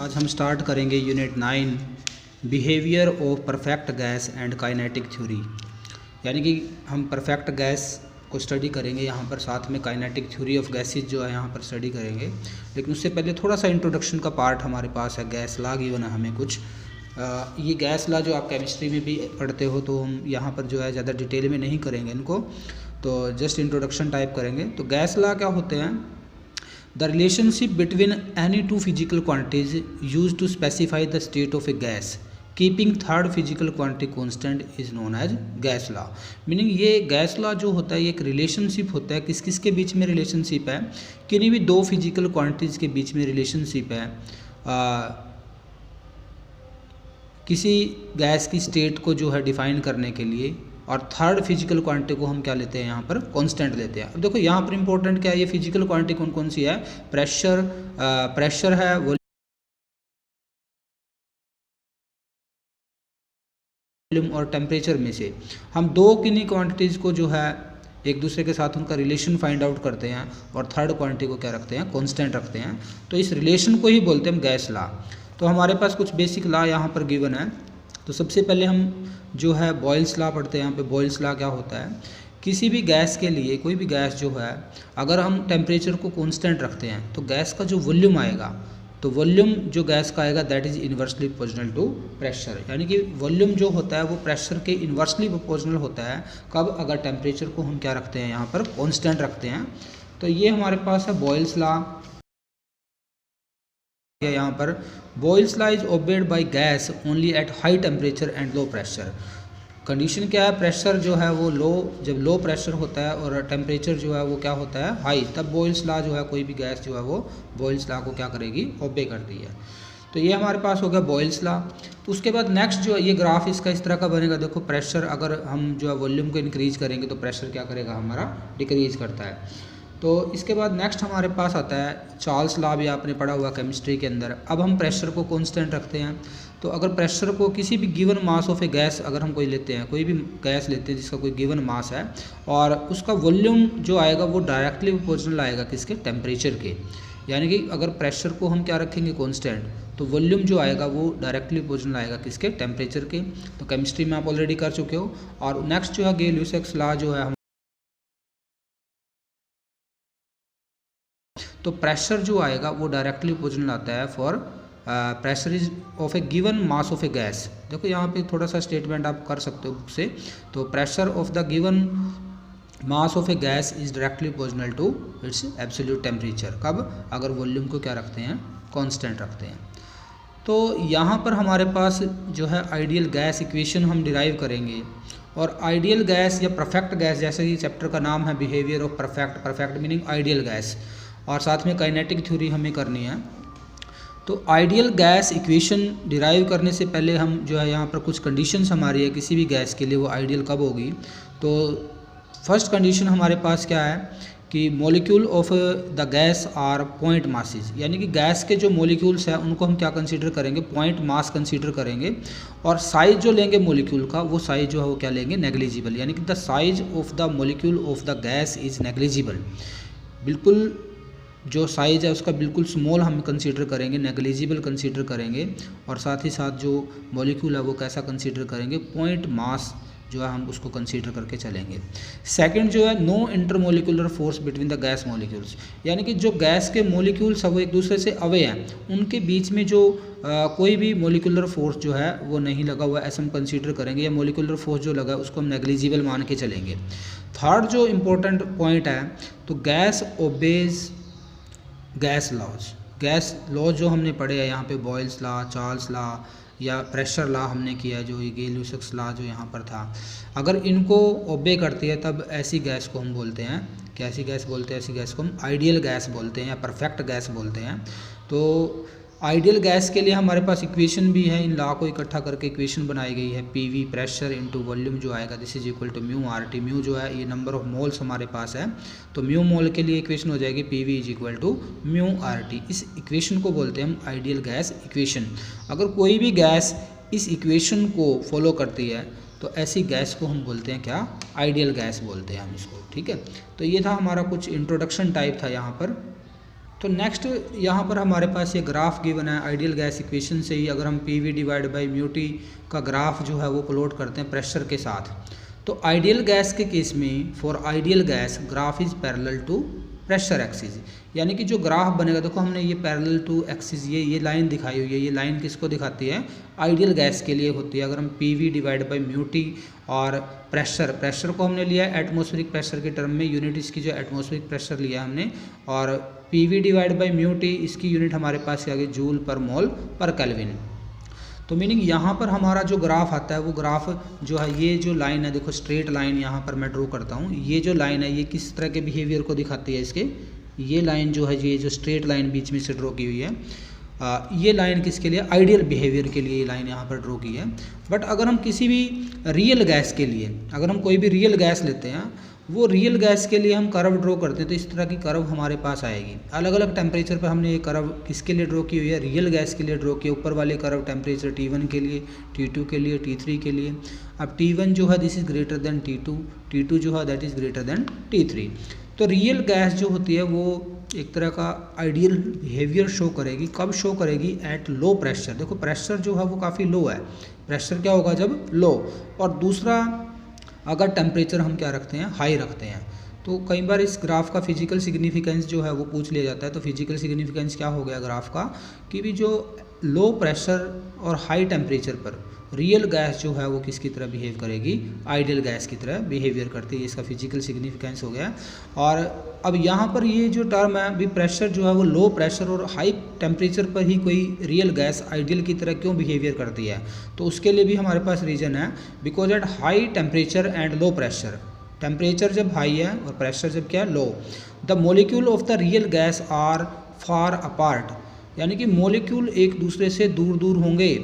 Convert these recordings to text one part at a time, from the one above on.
आज हम स्टार्ट करेंगे unit 9 behaviour of perfect gas and kinetic theory. यानी कि हम परफेक्ट गैस को स्टडी करेंगे, यहाँ पर साथ में काइनेटिक थ्योरी ऑफ गैसेज जो है यहाँ पर स्टडी करेंगे। लेकिन उससे पहले थोड़ा सा इंट्रोडक्शन का पार्ट हमारे पास है। गैस लॉ गिवन है हमें कुछ। ये गैस लॉ जो आप केमिस्ट्री में भी पढ़ते हो, तो हम यहाँ पर जो है ज़्यादा डिटेल में नहीं करेंगे इनको, तो जस्ट इंट्रोडक्शन टाइप करेंगे। तो गैस लॉ क्या होते हैं? The relationship between any two physical quantities used to specify the state of a gas, keeping third physical quantity constant is known as gas law। Meaning ये gas law जो होता है ये एक रिलेशनशिप होता है। किस किस के बीच में रिलेशनशिप है? किन्हीं भी दो फिजिकल क्वांटिटीज़ के बीच में रिलेशनशिप है। किसी गैस की स्टेट को जो है डिफाइन करने के लिए, और थर्ड फिजिकल क्वांटिटी को हम क्या लेते हैं यहाँ पर? कांस्टेंट लेते हैं। अब देखो यहाँ पर इंपॉर्टेंट क्या है, ये फिजिकल क्वांटिटी कौन कौन सी है? प्रेशर है, वॉल्यूम और टेम्परेचर में से हम दो किन्हीं क्वांटिटीज़ को जो है एक दूसरे के साथ उनका रिलेशन फाइंड आउट करते हैं, और थर्ड क्वांटिटी को क्या रखते हैं? कांस्टेंट रखते हैं। तो इस रिलेशन को ही बोलते हैं हम गैस लॉ। तो हमारे पास कुछ बेसिक लॉ यहाँ पर गिवन है। तो सबसे पहले हम जो है बॉयल्स लॉ पढ़ते हैं। यहाँ पे बॉयल्स लॉ क्या होता है? किसी भी गैस के लिए, कोई भी गैस जो है, अगर हम टेम्परेचर को कांस्टेंट रखते हैं तो गैस का जो वॉल्यूम आएगा, तो वॉल्यूम जो गैस का आएगा that is inversely proportional to pressure. यानी कि वॉल्यूम जो होता है वो प्रेशर के इन्वर्सली प्रोपोर्शनल होता है। कब? अगर टेम्परेचर को हम क्या रखते हैं यहाँ पर? कांस्टेंट रखते हैं। तो ये हमारे पास है बॉयल्स लॉ। यहाँ पर Boyle's law is obeyed by gas only at high temperature and low pressure. Condition क्या है? प्रेशर जो है वो लो, जब लो प्रेशर होता है और टेम्परेचर जो है वो क्या होता है? हाई, तब बॉयल्स लॉ जो है, कोई भी गैस जो है वो बॉयल्स लॉ को क्या करेगी? ओबे करती है। तो ये हमारे पास हो गया बॉयल्स लॉ। उसके बाद नेक्स्ट जो ये ग्राफ इसका इस तरह का बनेगा। देखो प्रेशर, अगर हम जो है वॉल्यूम को इंक्रीज करेंगे तो प्रेशर क्या करेगा? हमारा डिक्रीज करता है। तो इसके बाद नेक्स्ट हमारे पास आता है चार्ल्स लॉ, भी आपने पढ़ा हुआ केमिस्ट्री के अंदर। अब हम प्रेशर को कांस्टेंट रखते हैं। तो अगर प्रेशर को किसी भी given mass of a gas, अगर हम कोई लेते हैं, कोई भी गैस लेते हैं जिसका कोई गिवन मास है, और उसका वॉल्यूम जो आएगा वो डायरेक्टली प्रोपोर्शनल आएगा किसके? टेम्परेचर के। यानी कि अगर प्रेशर को हम क्या रखेंगे? कांस्टेंट, तो वॉल्यूम जो आएगा वो डायरेक्टली प्रोपोर्शनल आएगा किसके? टेम्परेचर के। तो केमिस्ट्री में आप ऑलरेडी कर चुके हो। और नेक्स्ट जो है गॉस-ल्यूसाक लॉ जो है, तो प्रेशर जो आएगा वो डायरेक्टली प्रोपोर्शनल आता है for pressure is of A given mass of a gas. देखो यहाँ पे थोड़ा सा स्टेटमेंट आप कर सकते हो बुक से। तो pressure of the given mass of a gas is directly proportional to its absolute temperature. कब? अगर वॉल्यूम को क्या रखते हैं? कांस्टेंट रखते हैं। तो यहाँ पर हमारे पास जो है आइडियल गैस इक्वेशन हम डिराइव करेंगे। और आइडियल गैस या परफेक्ट गैस, जैसे कि चैप्टर का नाम है behaviour of perfect meaning ideal gas, और साथ में काइनेटिक थ्योरी हमें करनी है। तो आइडियल गैस इक्वेशन डिराइव करने से पहले हम जो है यहाँ पर कुछ कंडीशंस हमारी है किसी भी गैस के लिए, वो आइडियल कब होगी। तो फर्स्ट कंडीशन हमारे पास क्या है कि molecule of the gas are point masses. यानी कि गैस के जो मॉलिक्यूल्स हैं उनको हम क्या कंसीडर करेंगे? पॉइंट मास कंसीडर करेंगे। और साइज जो लेंगे मॉलिक्यूल का, वो साइज जो है वो क्या लेंगे? नेग्लिजिबल। यानी कि the size of the molecule of the gas is negligible. बिल्कुल जो साइज़ है उसका बिल्कुल स्मॉल हम कंसीडर करेंगे, नेग्लिजिबल कंसीडर करेंगे। और साथ ही साथ जो मॉलिक्यूल है वो कैसा कंसीडर करेंगे? पॉइंट मास जो है हम उसको कंसीडर करके चलेंगे। सेकंड जो है no intermolecular force between the gas molecules. यानी कि जो गैस के मॉलिक्यूल्स है वो एक दूसरे से अवे हैं, उनके बीच में जो कोई भी मॉलिक्यूलर फोर्स जो है वो नहीं लगा हुआ, ऐसा हम कंसीडर करेंगे। या मॉलिक्यूलर फोर्स जो लगा है उसको हम नेग्लिजिबल मान के चलेंगे। थर्ड जो इम्पोर्टेंट पॉइंट है, तो गैस ओबेज गैस लॉज जो हमने पढ़े हैं यहाँ पे, बॉयल्स लॉ, चार्ल्स लॉ या प्रेशर लॉ हमने किया है, जो ये गॉस-ल्यूसाक लॉ जो यहाँ पर था, अगर इनको ओबे करती है तब ऐसी गैस को हम बोलते हैं, कैसी गैस बोलते हैं? ऐसी गैस को हम आइडियल गैस बोलते हैं या परफेक्ट गैस बोलते हैं। तो आइडियल गैस के लिए हमारे पास इक्वेशन भी है, इन लॉ को इकट्ठा करके इक्वेशन बनाई गई है। पीवी प्रेशर इनटू वॉल्यूम जो आएगा this is equal to mu R T. Mu जो है ये नंबर ऑफ मोल्स हमारे पास है, तो म्यू मोल के लिए इक्वेशन हो जाएगी PV is equal to mu R T. इस इक्वेशन को बोलते हैं हम आइडियल गैस इक्वेशन। अगर कोई भी गैस इस इक्वेशन को फॉलो करती है तो ऐसी गैस को हम बोलते हैं क्या? आइडियल गैस बोलते हैं हम इसको। ठीक है, तो ये था हमारा कुछ इंट्रोडक्शन टाइप था यहाँ पर। तो नेक्स्ट यहाँ पर हमारे पास ये ग्राफ गिवन है आइडियल गैस इक्वेशन से ही। अगर हम PV divide by mu T का ग्राफ जो है वो प्लॉट करते हैं प्रेशर के साथ, तो आइडियल गैस के केस में for ideal gas graph is parallel to pressure axis, यानी कि जो ग्राफ बनेगा, देखो हमने ये पैरेलल टू एक्सिस ये लाइन दिखाई हुई है, ये लाइन किसको दिखाती है, आइडियल गैस के लिए होती है। अगर हम PV divide by mu T और प्रेशर को हमने लिया है एटमॉस्फेरिक प्रेशर के टर्म में, यूनिट इसकी जो एटमॉस्फेरिक प्रेशर लिया हमने, और PV divide by mu T इसकी यूनिट हमारे पास आ गई जूल पर मोल पर केल्विन। तो मीनिंग यहाँ पर हमारा जो ग्राफ आता है वो ग्राफ जो है, ये जो लाइन है देखो स्ट्रेट लाइन यहाँ पर मैं ड्रॉ करता हूँ, ये जो लाइन है ये किस तरह के बिहेवियर को दिखाती है इसके, ये लाइन जो है ये जो स्ट्रेट लाइन बीच में से ड्रॉ की हुई है, ये लाइन किसके लिए, आइडियल बिहेवियर के लिए ये लाइन यहाँ पर ड्रॉ की है। बट अगर हम किसी भी रियल गैस के लिए, अगर हम कोई भी रियल गैस लेते हैं, वो रियल गैस के लिए हम कर्व ड्रॉ करते हैं, तो इस तरह की कर्व हमारे पास आएगी। अलग अलग टेम्परेचर पर हमने ये कर्व किसके लिए ड्रॉ की हुई है, रियल गैस के लिए ड्रॉ किया। ऊपर वाले कर्व टेम्परेचर T1 के लिए, T2 के लिए, T3 के लिए। अब T1 जो है this is greater than T2, T2 जो है that is greater than T3। तो रियल गैस जो होती है वो एक तरह का आइडियल बिहेवियर शो करेगी। कब शो करेगी, एट लो प्रेशर। देखो प्रेशर जो है वो काफ़ी लो है, प्रेशर क्या होगा जब लो, और दूसरा अगर टेम्परेचर हम क्या रखते हैं, हाई रखते हैं। तो कई बार इस ग्राफ का फिजिकल सिग्निफिकेंस जो है वो पूछ लिया जाता है। तो फिजिकल सिग्निफिकेंस क्या हो गया ग्राफ का, कि भी जो लो प्रेशर और हाई टेम्परेचर पर रियल गैस जो है वो किसकी तरह बिहेव करेगी, आइडियल गैस की तरह बिहेवियर करती है, इसका फिजिकल सिग्निफिकेंस हो गया। और अब यहाँ पर ये जो टर्म है भी, प्रेशर जो है वो लो प्रेशर और हाई टेम्परेचर पर ही कोई रियल गैस आइडियल की तरह क्यों बिहेवियर करती है, तो उसके लिए भी हमारे पास रीज़न है। Because at high temperature and low pressure, temperature जब हाई है और प्रेशर जब क्या है low, the molecule of the real gas are far apart, यानी कि मोलिक्यूल एक दूसरे से दूर दूर होंगे।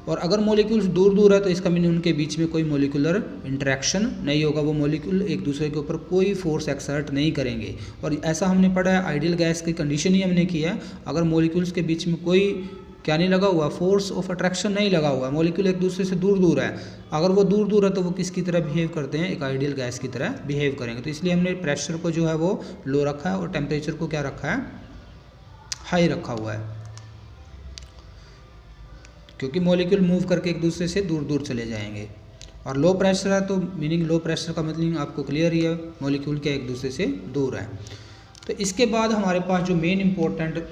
और अगर मॉलिक्यूल्स दूर दूर है तो इसका मीनिंग उनके बीच में कोई मॉलिक्यूलर इंटरेक्शन नहीं होगा, वो मॉलिक्यूल एक दूसरे के ऊपर कोई फोर्स एक्सर्ट नहीं करेंगे। और ऐसा हमने पढ़ा है, आइडियल गैस की कंडीशन ही हमने की है, अगर मॉलिक्यूल्स के बीच में कोई क्या नहीं लगा हुआ, फोर्स ऑफ अट्रैक्शन नहीं लगा हुआ, मॉलिक्यूल एक दूसरे से दूर दूर है, अगर वो दूर दूर है तो वो किसकी तरह बिहेव करते हैं, एक आइडियल गैस की तरह बिहेव करेंगे। तो इसलिए हमने प्रेशर को जो है वो लो रखा है और टेम्परेचर को क्या रखा है, हाई रखा हुआ है, क्योंकि मॉलिक्यूल मूव करके एक दूसरे से दूर दूर चले जाएंगे। और लो प्रेशर है तो मीनिंग लो प्रेशर का मतलब आपको क्लियर ही है, मॉलिक्यूल के एक दूसरे से दूर है। तो इसके बाद हमारे पास जो मेन इंपॉर्टेंट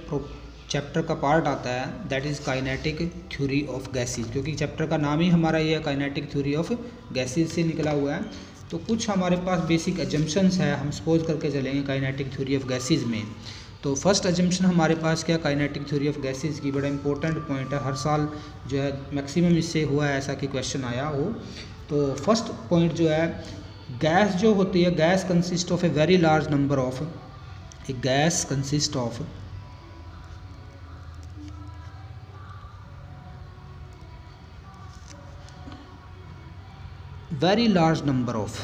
चैप्टर का पार्ट आता है that is kinetic theory of gases, क्योंकि चैप्टर का नाम ही हमारा ये है काइनेटिक थ्योरी ऑफ गैसेज से निकला हुआ है। तो कुछ हमारे पास बेसिक एजम्पशंस है, हम सपोज करके चलेंगे काइनेटिक थ्योरी ऑफ गैसेज में। तो फर्स्ट एजम्पशन हमारे पास क्या, काइनेटिक थ्योरी ऑफ गैसेज की बड़ा इंपॉर्टेंट पॉइंट है, हर साल जो है मैक्सिमम इससे हुआ है ऐसा कि क्वेश्चन आया हो। तो फर्स्ट पॉइंट जो है, गैस जो होती है, gas consist of a very large number of, a gas consist of very large number of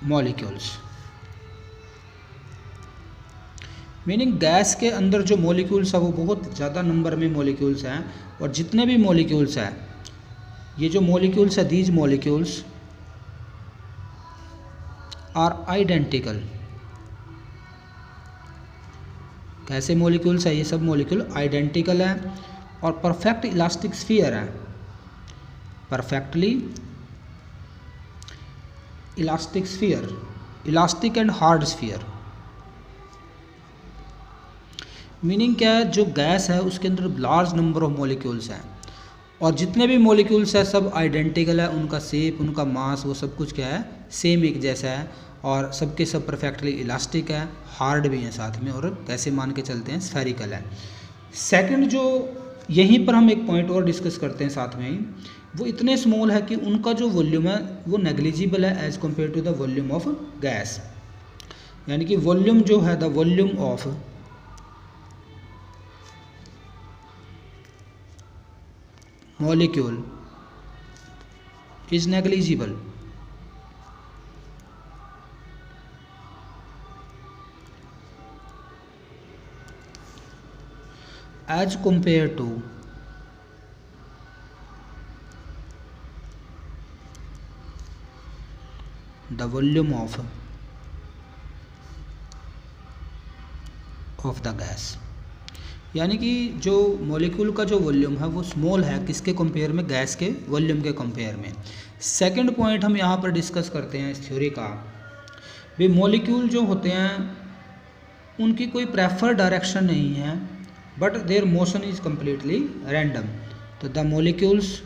molecules, meaning gas के अंदर जो मॉलिक्यूल्स है वो बहुत ज़्यादा नंबर में मॉलिक्यूल्स हैं, और जितने भी मॉलिक्यूल्स हैं, ये जो मॉलिक्यूल्स है, दीज मॉलिक्यूल्स आर आइडेंटिकल। कैसे मॉलिक्यूल्स है, ये सब मॉलिक्यूल आइडेंटिकल है और परफेक्ट इलास्टिक स्फीयर है, perfectly elastic sphere, elastic and hard sphere. Meaning क्या है, जो गैस है उसके अंदर लार्ज नंबर ऑफ मॉलिक्यूल्स हैं, और जितने भी मॉलिक्यूल्स हैं सब आइडेंटिकल है, उनका शेप, उनका मास, वो सब कुछ क्या है, सेम एक जैसा है, और सबके सब परफेक्टली इलास्टिक है, हार्ड भी हैं साथ में, और कैसे मान के चलते हैं, स्फेरिकल है। सेकंड जो यहीं पर हम एक पॉइंट और डिस्कस करते हैं साथ में ही, वो इतने स्मॉल है कि उनका जो वॉल्यूम है वो नेग्लिजिबल है as compare to the volume of gas, यानी कि वॉल्यूम जो है, the volume of molecule is negligible as compared to the volume of of the gas, यानी कि जो मॉलिक्यूल का जो वॉल्यूम है वो स्मॉल है किसके कंपेयर में, गैस के वॉल्यूम के कंपेयर में। सेकंड पॉइंट हम यहाँ पर डिस्कस करते हैं इस थ्योरी का, वे मॉलिक्यूल जो होते हैं उनकी कोई प्रेफर डायरेक्शन नहीं है, but their motion is completely random. तो the molecules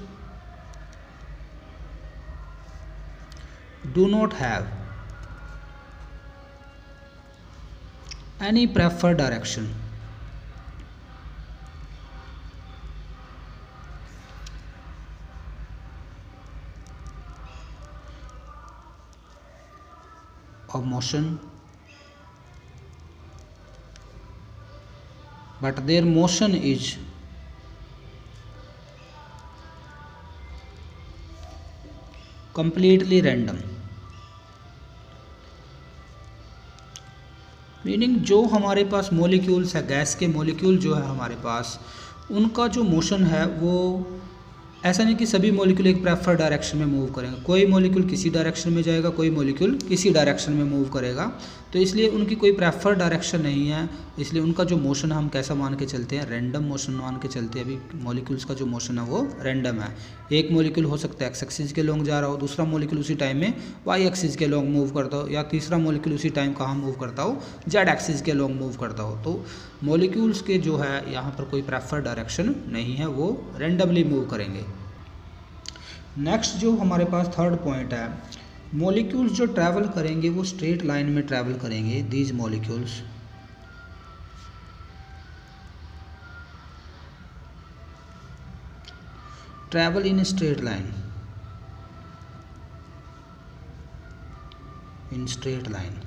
do not have any prefer direction, of motion, but their motion is completely random। Meaning जो हमारे पास मॉलिक्यूल्स है, गैस के मॉलिक्यूल जो है हमारे पास, उनका जो मोशन है वो ऐसा नहीं कि सभी मॉलिक्यूल एक प्रेफर डायरेक्शन में मूव करेंगे, कोई मॉलिक्यूल किसी डायरेक्शन में जाएगा, कोई मॉलिक्यूल किसी डायरेक्शन में मूव करेगा। तो इसलिए उनकी कोई प्रेफर डायरेक्शन नहीं है, इसलिए उनका जो मोशन हम कैसा मान के चलते हैं, रैंडम मोशन मान के चलते हैं। अभी मॉलिक्यूल्स का जो मोशन है वो रैंडम है। एक मॉलिक्यूल हो सकता है एक्स एक्सिस के लॉन्ग जा रहा हो, दूसरा मॉलिक्यूल उसी टाइम में वाई एक्सिस के लॉन्ग मूव करता हो, या तीसरा मॉलिक्यूल उसी टाइम कहाँ मूव करता हो, जेड एक्सिस के लॉन्ग मूव करता हो। तो मॉलिक्यूल्स के जो है यहाँ पर कोई प्रेफर डायरेक्शन नहीं है, वो रैंडमली मूव करेंगे। नेक्स्ट जो हमारे पास थर्ड पॉइंट है, मॉलिक्यूल्स जो ट्रैवल करेंगे वो स्ट्रेट लाइन में ट्रैवल करेंगे। These molecules travel in straight line, in straight line.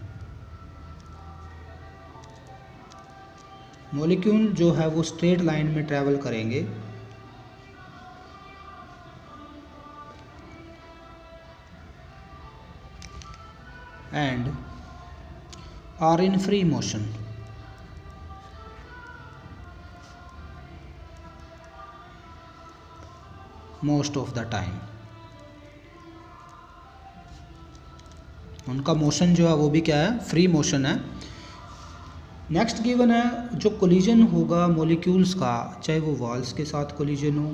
Molecule जो है वो स्ट्रेट लाइन में ट्रैवल करेंगे and are in free motion, most of the time। उनका मोशन जो है वो भी क्या है, फ्री मोशन है। नेक्स्ट गिवन है, जो कोलिजन होगा मॉलिक्यूल्स का, चाहे वो वॉल्स के साथ कोलिजन हो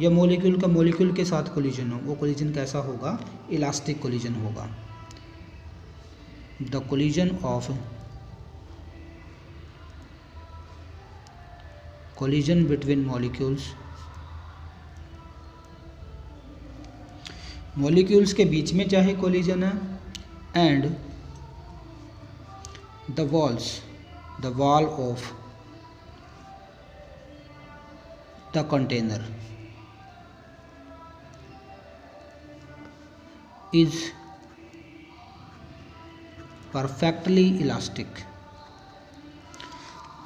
या मॉलिक्यूल का मॉलिक्यूल के साथ कोलिजन हो, वो कोलिजन कैसा होगा, इलास्टिक कोलिजन होगा। The collision between molecules के बीच में चाहे कोलिजन है, and the wall of the container is perfectly elastic.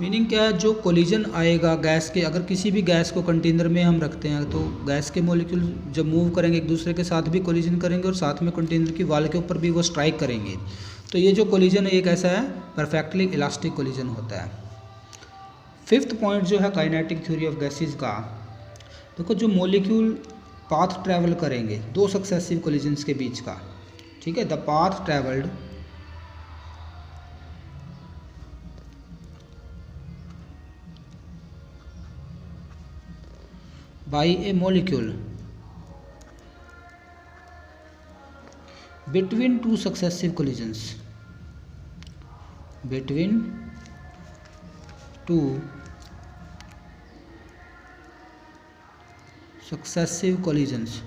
Meaning क्या है, जो कोलिजन आएगा गैस के, अगर किसी भी गैस को कंटेनर में हम रखते हैं तो गैस के मॉलिक्यूल जब मूव करेंगे एक दूसरे के साथ भी कोलिजन करेंगे और साथ में कंटेनर की वॉल के ऊपर भी वो स्ट्राइक करेंगे। तो ये जो कोलिजन है ये कैसा है, परफेक्टली इलास्टिक कोलिजन होता है। फिफ्थ पॉइंट जो है काइनेटिक थ्योरी ऑफ गैसेस का, देखो जो मॉलिक्यूल पाथ ट्रैवल करेंगे दो सक्सेसिव कोलिजन्स के बीच का, ठीक है, the path travelled by a molecule between two successive collisions, between two successive collisions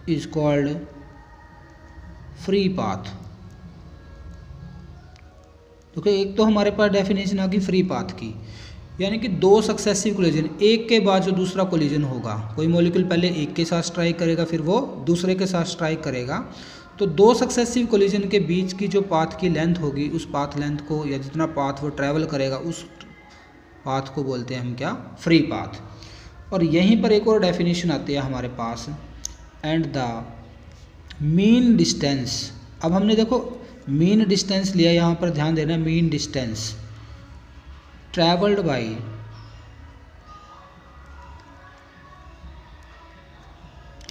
is called free path। तो एक तो हमारे पास डेफिनेशन आ गई फ्री पाथ की, यानी कि दो सक्सेसिव कोलिजन, एक के बाद जो दूसरा कोलिजन होगा, कोई मॉलिक्यूल पहले एक के साथ स्ट्राइक करेगा फिर वो दूसरे के साथ स्ट्राइक करेगा, तो दो सक्सेसिव कोलिजन के बीच की जो पाथ की लेंथ होगी, उस पाथ लेंथ को या जितना पाथ वो ट्रैवल करेगा उस पाथ को बोलते हैं हम क्या, फ्री पाथ। और यहीं पर एक और डेफिनेशन आती है हमारे पास, एंड द मीन डिस्टेंस। अब हमने देखो मीन डिस्टेंस लिया, यहाँ पर ध्यान देना, mean distance travelled bye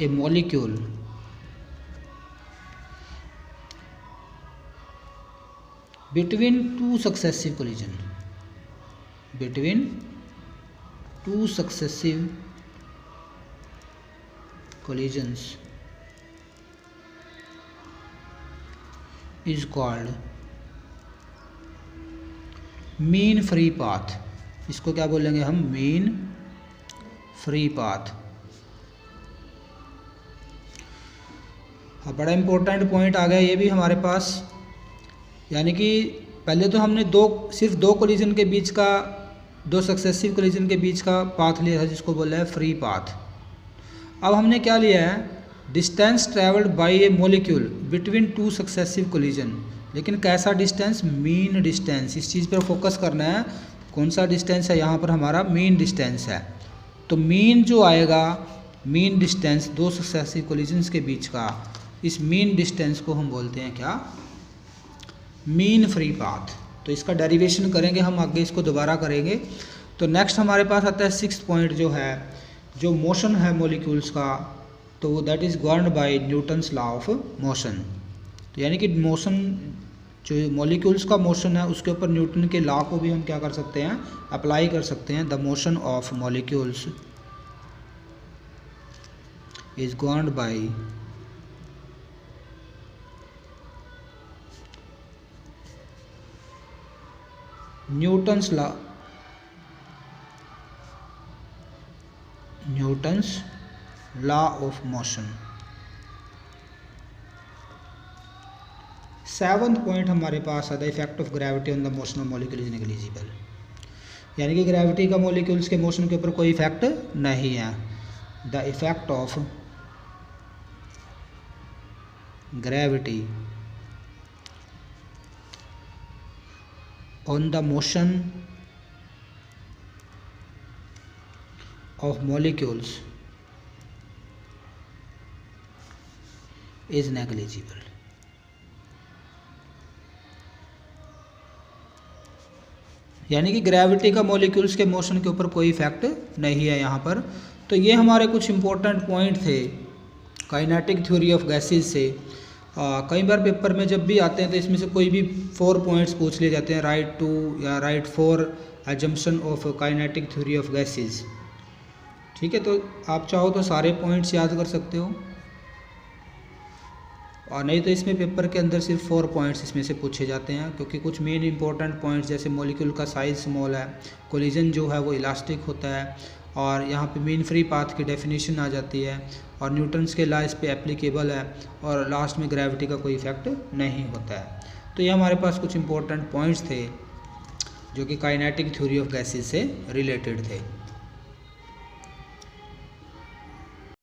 A molecule between two successive collision, between two successive collisions is called mean free path. इसको क्या बोलेंगे हम? mean free path. बड़ा इम्पोर्टेंट पॉइंट आ गया ये भी हमारे पास, यानी कि पहले तो हमने सिर्फ दो कोलिजन के बीच का, दो सक्सेसिव कोलिजन के बीच का पाथ लिया था जिसको बोला है फ्री पाथ। अब हमने क्या लिया है? Distance travelled by A molecule between two successive collision. लेकिन कैसा डिस्टेंस? Mean distance. इस चीज़ पर फोकस करना है। कौन सा डिस्टेंस है? यहाँ पर हमारा मीन डिस्टेंस है। तो मीन जो आएगा, मीन डिस्टेंस दो सक्सेसिव कोलिजन्स के बीच का, इस मीन डिस्टेंस को हम बोलते हैं क्या? Mean free path. तो इसका डेरिवेशन करेंगे हम, आगे इसको दोबारा करेंगे। तो नेक्स्ट हमारे पास आता है 6th पॉइंट जो है, जो मोशन है मॉलिक्यूल्स का, तो that is governed bye Newton's law of motion. तो यानी कि मोशन, जो मॉलिक्यूल्स का मोशन है उसके ऊपर न्यूटन के लॉ को भी हम क्या कर सकते हैं? अप्लाई कर सकते हैं। The motion of molecules is governed bye Newton's law of motion. 7th point हमारे पास है the effect of gravity on the motion of molecule is negligible. यानी कि ग्रेविटी का मॉलिक्यूल्स के मोशन के ऊपर कोई इफेक्ट नहीं है। The effect of gravity on the motion of molecules is negligible। यानी कि ग्रेविटी का मॉलिक्यूल्स के मोशन के ऊपर कोई इफेक्ट नहीं है यहाँ पर। तो ये हमारे कुछ इंपॉर्टेंट पॉइंट थे काइनेटिक थ्योरी ऑफ गैसेस से। कई बार पेपर में जब भी आते हैं तो इसमें से कोई भी 4 पॉइंट्स पूछ लिए जाते हैं, राइट टू या right for assumption of kinetic theory of gases. ठीक है, तो आप चाहो तो सारे पॉइंट्स याद कर सकते हो, और नहीं तो इसमें पेपर के अंदर सिर्फ 4 पॉइंट्स इसमें से पूछे जाते हैं, क्योंकि कुछ मेन इंपॉर्टेंट पॉइंट्स जैसे मॉलिक्यूल का साइज स्मॉल है, कोलिजन जो है वो इलास्टिक होता है, और यहाँ पे मीन फ्री पाथ की डेफिनेशन आ जाती है, और न्यूटन्स के लॉ इस पे एप्लीकेबल है, और लास्ट में ग्रेविटी का कोई इफेक्ट नहीं होता है। तो ये हमारे पास कुछ इंपॉर्टेंट पॉइंट्स थे जो कि काइनेटिक थ्योरी ऑफ गैसेस से रिलेटेड थे।